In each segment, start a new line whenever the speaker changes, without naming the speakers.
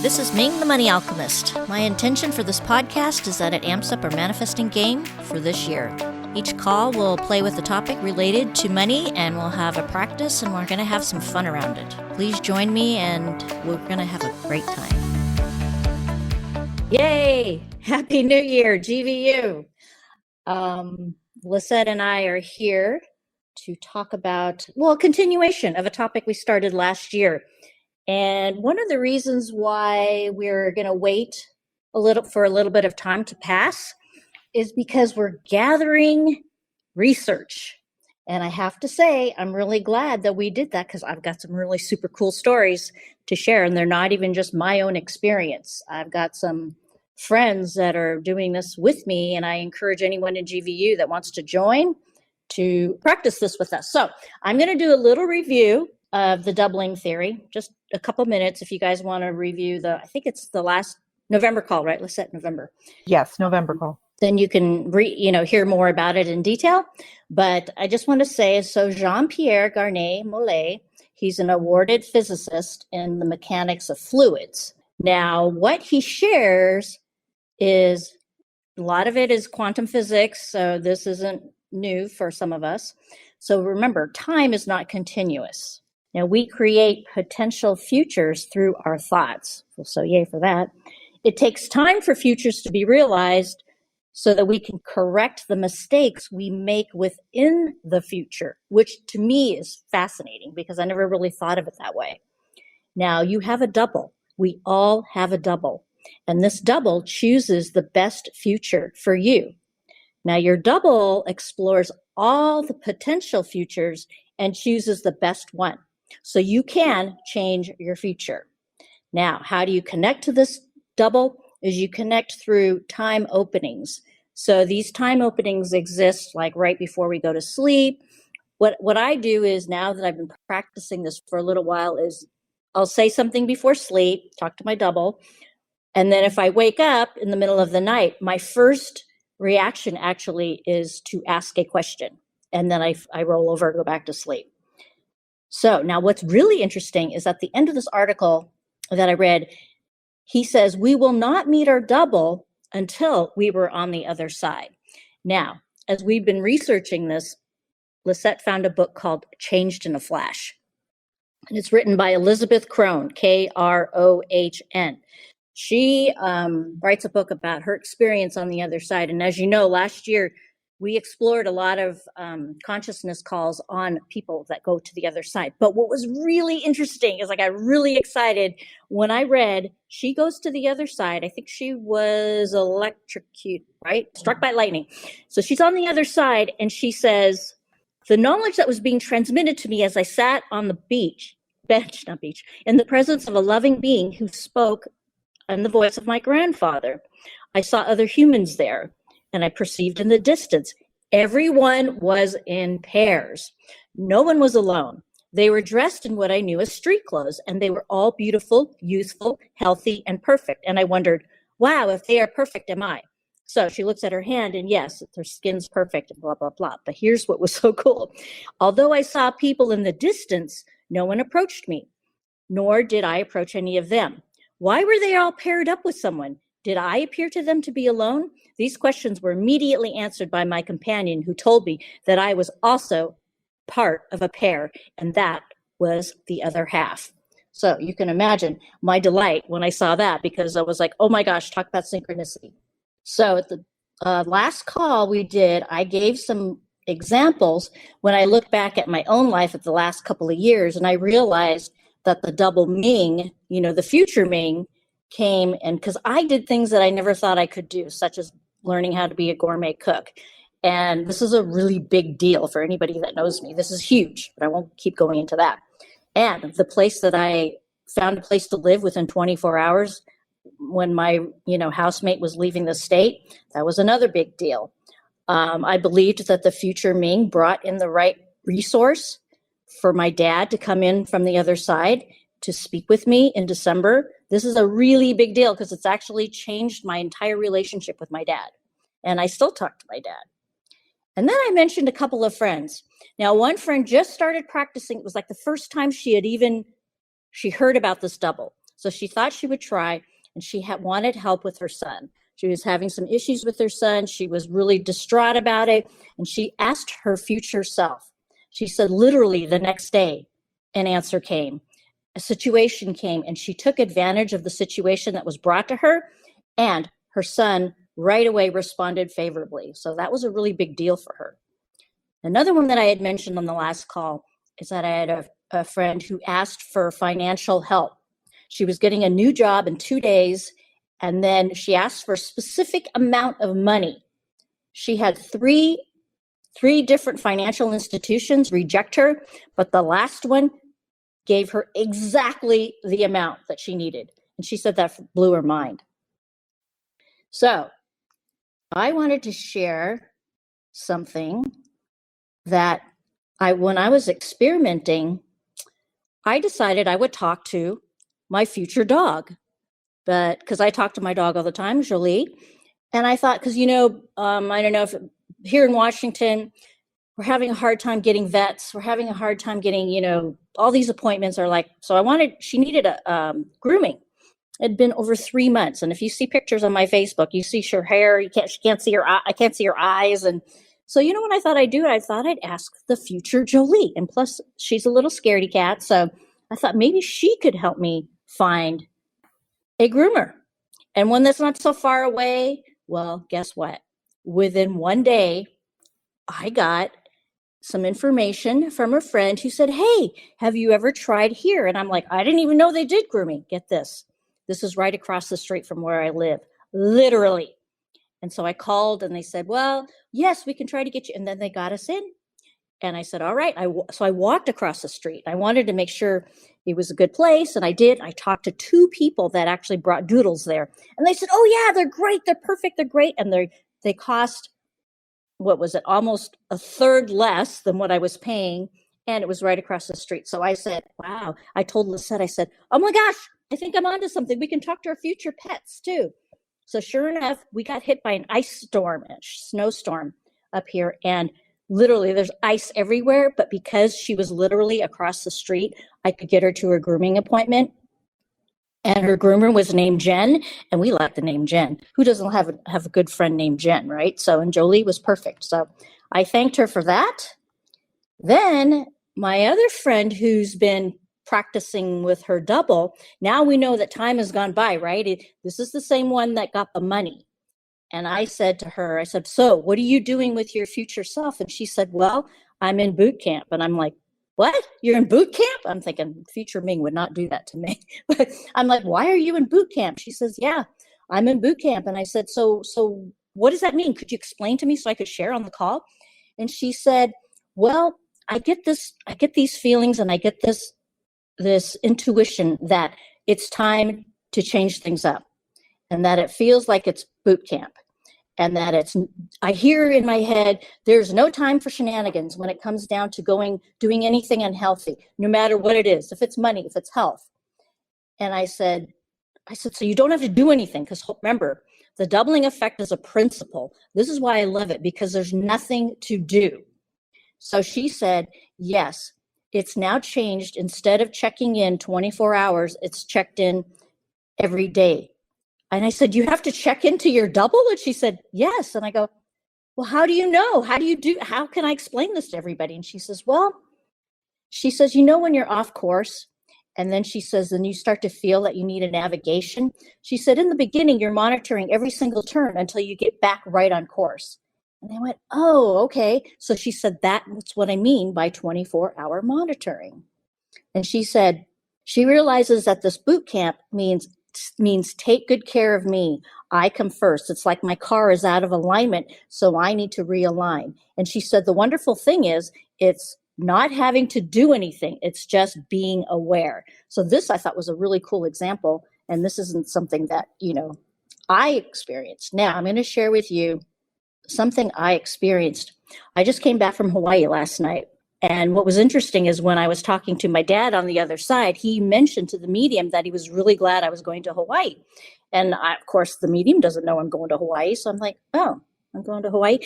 This is Ming the Money Alchemist. My intention for this podcast is that it amps up our manifesting game for this year. Each call will play with a topic related to money, and we'll have a practice, and we're going to have some fun around it. Please join me, and we're going to have a great time. Yay! Happy New Year, GVU! Lisette and I are here to talk about, a continuation of a topic we started last year. And one of the reasons why we're going to wait for a little bit of time to pass is because we're gathering research. And I have to say, I'm really glad that we did that because I've got some really super cool stories to share. And they're not even just my own experience. I've got some friends that are doing this with me, and I encourage anyone in GVU that wants to join to practice this with us. So I'm going to do a little review of the doubling theory, just a couple minutes if you guys want to review I think it's the last November call, right? Lisette, November.
Yes, November call.
Then you can hear more about it in detail. But I just want to say, so Jean-Pierre Garnier Malet, he's an awarded physicist in the mechanics of fluids. Now, what he shares is a lot of it is quantum physics, so this isn't new for some of us. So remember, time is not continuous. Now, we create potential futures through our thoughts. So yay for that. It takes time for futures to be realized so that we can correct the mistakes we make within the future, which to me is fascinating because I never really thought of it that way. Now, you have a double. We all have a double. And this double chooses the best future for you. Now, your double explores all the potential futures and chooses the best one. So you can change your future. Now, how do you connect to this double? Is you connect through time openings. So these time openings exist like right before we go to sleep. What I do is, now that I've been practicing this for a little while, is I'll say something before sleep, talk to my double. And then if I wake up in the middle of the night, my first reaction actually is to ask a question. And then I roll over and go back to sleep. So now what's really interesting is at the end of this article that I read, he says, we will not meet our double until we were on the other side. Now, as we've been researching this, Lisette found a book called Changed in a Flash. And it's written by Elizabeth Krohn, Krohn. She writes a book about her experience on the other side. And as you know, last year, we explored a lot of consciousness calls on people that go to the other side. But what was really interesting is I got really excited when I read she goes to the other side. I think she was electrocuted, right? Struck by lightning. So she's on the other side and she says, the knowledge that was being transmitted to me as I sat on the bench, in the presence of a loving being who spoke in the voice of my grandfather. I saw other humans there. And I perceived in the distance, everyone was in pairs. No one was alone. They were dressed in what I knew as street clothes, and they were all beautiful, youthful, healthy, and perfect. And I wondered, wow, if they are perfect, am I? So she looks at her hand, and yes, their skin's perfect, and blah, blah, blah. But here's what was so cool. Although I saw people in the distance, no one approached me, nor did I approach any of them. Why were they all paired up with someone? Did I appear to them to be alone? These questions were immediately answered by my companion, who told me that I was also part of a pair, and that was the other half. So you can imagine my delight when I saw that, because I was like, oh my gosh, talk about synchronicity. So at the last call we did, I gave some examples when I look back at my own life at the last couple of years, and I realized that the double Ming, the future Ming, came, and because I did things that I never thought I could do, such as learning how to be a gourmet cook. And this is a really big deal for anybody that knows me. This is huge, but I won't keep going into that. And the place that I found a place to live within 24 hours when my, housemate was leaving the state, that was another big deal. I believed that the future Ming brought in the right resource for my dad to come in from the other side to speak with me in December. This is a really big deal because it's actually changed my entire relationship with my dad. And I still talk to my dad. And then I mentioned a couple of friends. Now, one friend just started practicing. It was like the first time she heard about this double. So she thought she would try, and she wanted help with her son. She was having some issues with her son. She was really distraught about it. And she asked her future self. She said, literally the next day, an answer came. A situation came, and she took advantage of the situation that was brought to her, and her son right away responded favorably. So that was a really big deal for her. Another one that I had mentioned on the last call is that I had a friend who asked for financial help. She was getting a new job in 2 days, and then she asked for a specific amount of money. She had three different financial institutions reject her, but the last one gave her exactly the amount that she needed. And she said that blew her mind. So I wanted to share something that when I was experimenting, I decided I would talk to my future dog, but because I talk to my dog all the time, Jolie, and I thought, because, I don't know if here in Washington, we're having a hard time getting vets. We're having a hard time getting, all these appointments are like, so she needed a grooming. It had been over 3 months. And if you see pictures on my Facebook, you see her hair, she can't see I can't see her eyes. And so, what I thought I'd do? I thought I'd ask the future Jolie. And plus, she's a little scaredy cat. So I thought maybe she could help me find a groomer, and one that's not so far away. Well, guess what? Within 1 day, I got some information from a friend who said, hey, have you ever tried here? And I'm like, I didn't even know they did grooming. Get this. This is right across the street from where I live, literally. And so I called, and they said, well, yes, we can try to get you. And then they got us in. And I said, all right. So I walked across the street. I wanted to make sure it was a good place. And I did. I talked to 2 people that actually brought doodles there. And they said, oh, yeah, they're great. They're perfect. They're great. And they cost, what was it, almost a third less than what I was paying. And it was right across the street. So I said, wow. I told Lisette, I said, oh, my gosh, I think I'm onto something. We can talk to our future pets, too. So sure enough, we got hit by an ice storm, a snowstorm up here. And literally, there's ice everywhere, but because she was literally across the street, I could get her to her grooming appointment. And her groomer was named Jen, and we like the name Jen. Who doesn't have a good friend named Jen, right? So, and Jolie was perfect. So I thanked her for that. Then my other friend who's been practicing with her double, now we know that time has gone by, right? This is the same one that got the money. And I said to her, so what are you doing with your future self? And she said, well, I'm in boot camp. And I'm like, what? You're in boot camp? I'm thinking future Ming would not do that to me. But I'm like, why are you in boot camp? She says, yeah, I'm in boot camp. And I said, so what does that mean? Could you explain to me so I could share on the call? And she said, well, I get these feelings, and I get this intuition that it's time to change things up, and that it feels like it's boot camp, and that I hear in my head, there's no time for shenanigans when it comes down to doing anything unhealthy, no matter what it is, if it's money, if it's health. And I said, so you don't have to do anything, because remember, the doubling effect is a principle. This is why I love it, because there's nothing to do. So she said, yes, it's now changed. Instead of checking in 24 hours, it's checked in every day. And I said, you have to check into your double? And she said, yes. And I go, well, how do you know? How can I explain this to everybody? And she says, when you're off course, and then she says, then you start to feel that you need a navigation. She said, in the beginning, you're monitoring every single turn until you get back right on course. And I went, oh, okay. So she said, that's what I mean by 24-hour monitoring. And she said, she realizes that this boot camp means take good care of me. I come first. It's like my car is out of alignment, so I need to realign. And she said, the wonderful thing is it's not having to do anything. It's just being aware. So this I thought was a really cool example. And this isn't something that, I experienced. Now I'm going to share with you something I experienced. I just came back from Hawaii last night. And what was interesting is when I was talking to my dad on the other side, he mentioned to the medium that he was really glad I was going to Hawaii. And of course, the medium doesn't know I'm going to Hawaii. So I'm like, oh, I'm going to Hawaii.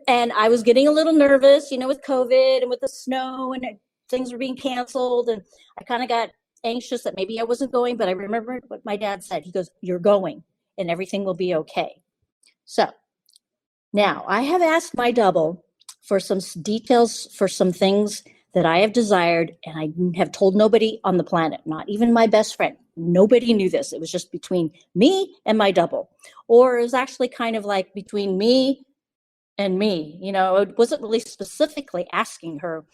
And I was getting a little nervous, with COVID and with the snow, and things were being canceled. And I kind of got anxious that maybe I wasn't going, but I remembered what my dad said. He goes, "You're going and everything will be okay." So now I have asked my double for some details for some things that I have desired, and I have told nobody on the planet, not even my best friend. Nobody knew this. It was just between me and my double. Or it was actually kind of like between me and me. You know, it wasn't really specifically asking her,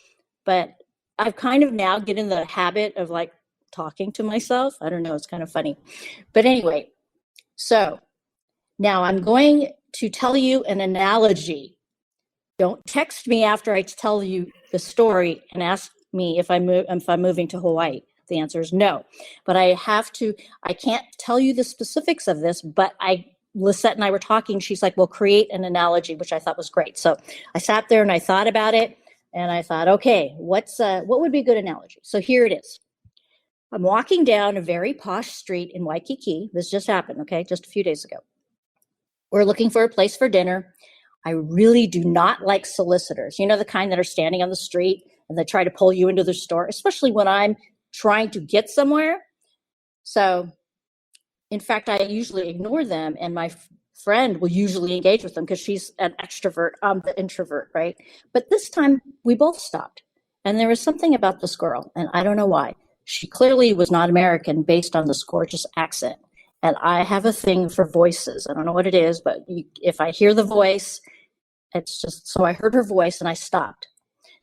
but I've kind of now get in the habit of like talking to myself. I don't know, it's kind of funny. But anyway, so now I'm going to tell you an analogy. Don't text me after I tell you the story and ask me if I'm moving to Hawaii. The answer is no. But I can't tell you the specifics of this, but Lisette and I were talking. She's like, "Well, create an analogy," which I thought was great. So I sat there and I thought about it, and I thought, okay, what would be a good analogy? So here it is. I'm walking down a very posh street in Waikiki. This just happened, okay, just a few days ago. We're looking for a place for dinner. I really do not like solicitors. You know, the kind that are standing on the street and they try to pull you into the store, especially when I'm trying to get somewhere. So, in fact, I usually ignore them, and my friend will usually engage with them because she's an extrovert. I'm the introvert, right? But this time we both stopped, and there was something about this girl, and I don't know why. She clearly was not American based on this gorgeous accent. And I have a thing for voices. I don't know what it is, but if I hear the voice, it's just, so I heard her voice and I stopped.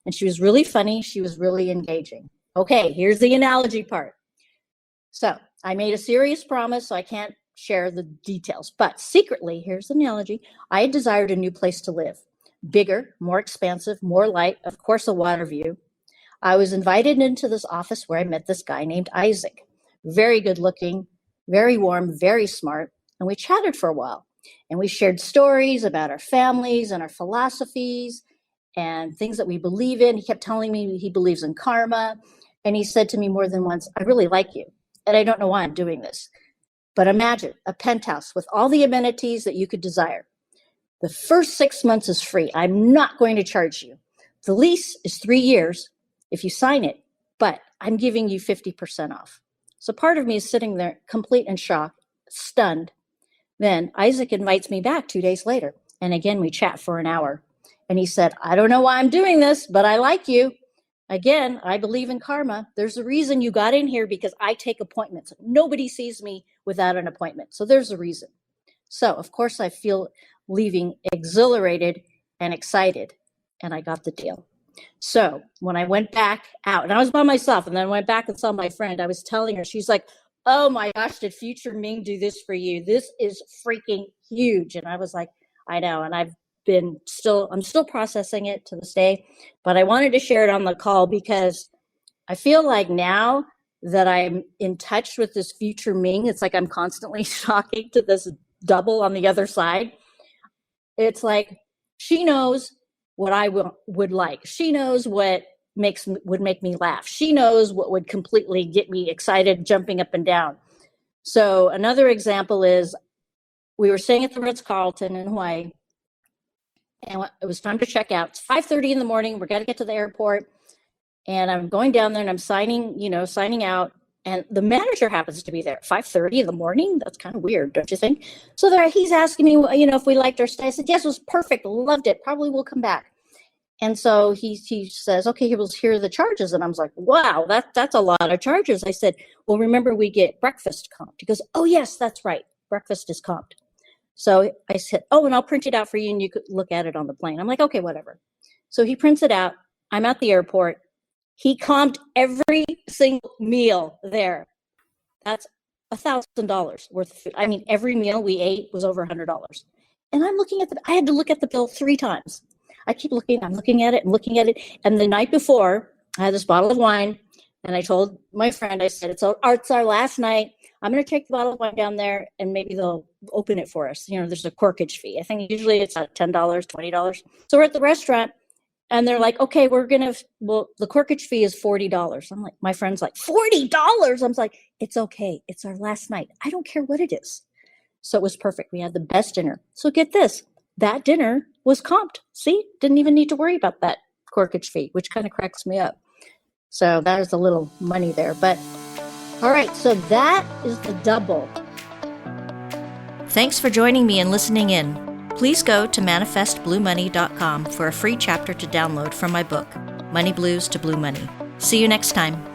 And she was really funny. She was really engaging. Okay, here's the analogy part. So I made a serious promise, so I can't share the details. But secretly, here's the analogy. I had desired a new place to live. Bigger, more expansive, more light, of course, a water view. I was invited into this office where I met this guy named Isaac. Very good looking, very warm, very smart. And we chatted for a while. And we shared stories about our families and our philosophies and things that we believe in. He kept telling me he believes in karma. And he said to me more than once, "I really like you. And I don't know why I'm doing this. But imagine a penthouse with all the amenities that you could desire. The first 6 months is free. I'm not going to charge you. The lease is 3 years if you sign it, but I'm giving you 50% off." So part of me is sitting there complete in shock, stunned. Then Isaac invites me back 2 days later. And again, we chat for an hour. And he said, "I don't know why I'm doing this, but I like you. Again, I believe in karma. There's a reason you got in here because I take appointments. Nobody sees me without an appointment. So there's a reason." So of course I feel leaving exhilarated and excited. And I got the deal. So when I went back out, and I was by myself, and then I went back and saw my friend, I was telling her, she's like, "Oh my gosh, did future Ming do this for you? This is freaking huge." And I was like, I know. And I'm still processing it to this day, but I wanted to share it on the call because I feel like now that I'm in touch with this future Ming, it's like I'm constantly talking to this double on the other side. It's like she knows what I would like. She knows what would make me laugh. She knows what would completely get me excited, jumping up and down. So another example is we were staying at the Ritz-Carlton in Hawaii, and it was time to check out. It's 5:30 in the morning. We're going to get to the airport, and I'm going down there and I'm signing out. And the manager happens to be there at 5:30 in the morning. That's kind of weird, don't you think? So he's asking me, if we liked our stay. I said, "Yes, it was perfect. Loved it. Probably will come back." And so he says, "Okay, here are the charges." And I was like, "Wow, that's a lot of charges." I said, "Well, remember we get breakfast comped." He goes, "Oh, yes, that's right. Breakfast is comped." So I said, "Oh, and I'll print it out for you and you could look at it on the plane." I'm like, "Okay, whatever." So he prints it out. I'm at the airport. He comped every single meal there. That's $1,000 worth of food. I mean, every meal we ate was over $100. And I'm looking at I had to look at the bill 3 times. I keep looking, I'm looking at it and looking at it. And the night before, I had this bottle of wine, and I told my friend, I said, it's our last night. I'm going to take the bottle of wine down there and maybe they'll open it for us. There's a corkage fee. I think usually it's $10, $20. So we're at the restaurant. And they're like, "Okay, the corkage fee is $40. I'm like, my friend's like, $40? I'm like, "It's okay. It's our last night. I don't care what it is." So it was perfect. We had the best dinner. So get this, that dinner was comped. See, didn't even need to worry about that corkage fee, which kind of cracks me up. So that is a little money there. But All right, so that is the double.
Thanks for joining me and listening in. Please go to manifestbluemoney.com for a free chapter to download from my book, Money Blues to Blue Money. See you next time.